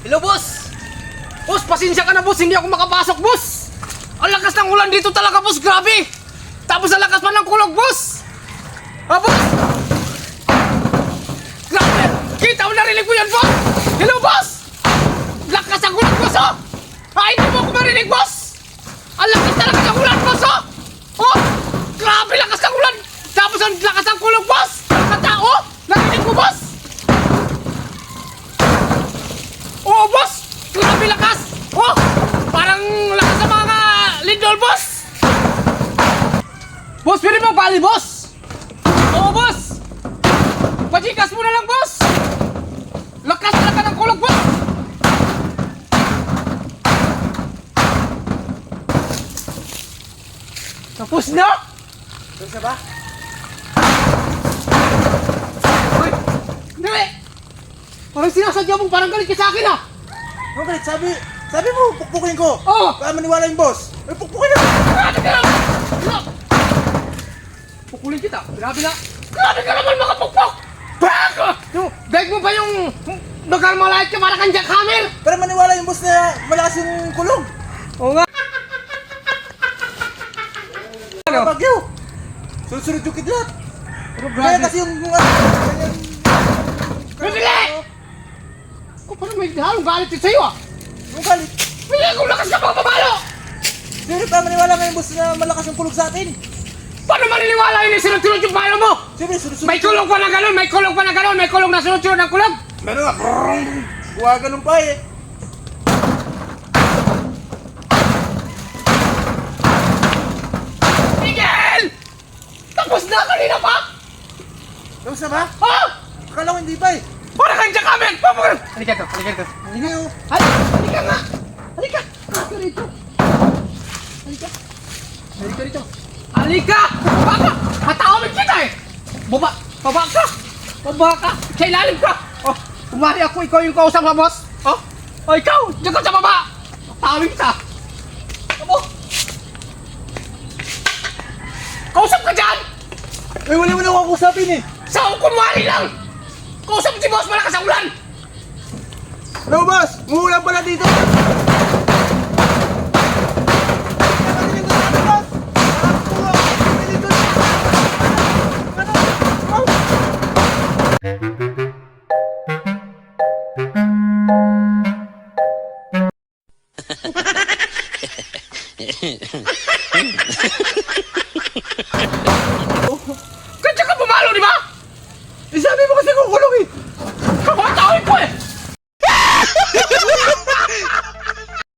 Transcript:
Hello, boss! Boss, pasensya ka na, boss. Hindi ako makapasok, boss. Ang lakas ng ulan dito talaga, boss. Grabe. Tapos ang lakas pa ng kulog, boss. Ah, boss! Grabe. Kita mo, narinig mo yan, boss. Hello, boss! Lakas ng ulan, boss, oh! Ay, hindi mo ako marinig, boss. Ang lakas talaga ng ulan, boss, oh! Oh! Grabe, lakas ng ulan. Tapos ang lakas ng kulog, boss. Katao, narinig mo, boss. Oh, boss! Grabe lakas! Oh! Parang lakas sa mga lindol, boss! Boss, pwede mo bali, boss! Oh, boss! Pajikas mo na lang, boss! Lakas talaga ng kulog, boss! Tapos na! Tapos na ba? Uy! Hindi! Parang sinasadya mong parang galit ka sa akin, ah! Ano galit? Sabi mo, pukpukin ko. Oo! Baka maniwala yung boss. Ay, pukpukin na! Grabe ka naman! Ano? Pukulin kita. Grabe na. Grabe ka naman makapukpok! Bag! Bag mo ba yung nagkalmalait ka para kang jackhammer? Para maniwala yung boss na malakas yung kulong. Oo nga. Ano? Bagyo. Sunod-sunod yung kidlat. Pero Kaya grabe. kasi yung... Bibili! Kung parang may halong galit yun sa'yo, ah! Yung galit. Bili kung lakas ka pang pabalo! Siyempre, para maniwala nga yung boss na malakas yung kulog sa atin. Paano maniniwala yun yung sunod-sunod yung palo mo? Siyempre, sunod-sunod. May kulong pa na gano'n, may kulong pa na gano'n, may kulong na sunod-sunod ng kulog! Meron nga. Buwa ganun pa eh. Miguel! Tapos na kanina pa! Tapos na ba? Ha? Akala ko hindi pa eh. Para kang jackhammer! Papagal! Halika to, halika to. Hindi oh. Halika nga! Halika! Halika rito! Halika! Halika rito! Halika! Baba ka! Hatawin kita eh! Baba! Baba ka! Baba ka! Sa ilalim ka! Oh! Kumari ako, ikaw yung kausap sa boss! Oh! Oh, ikaw! Diyan ka sa baba! Hatawin kita! Abo! Kausap ka dyan! Eh, wala mo na ako kusapin eh. Sa kumari lang! Kausap si boss, malakas ang ulan! Hello boss! Umuulan pala dito! Hehehe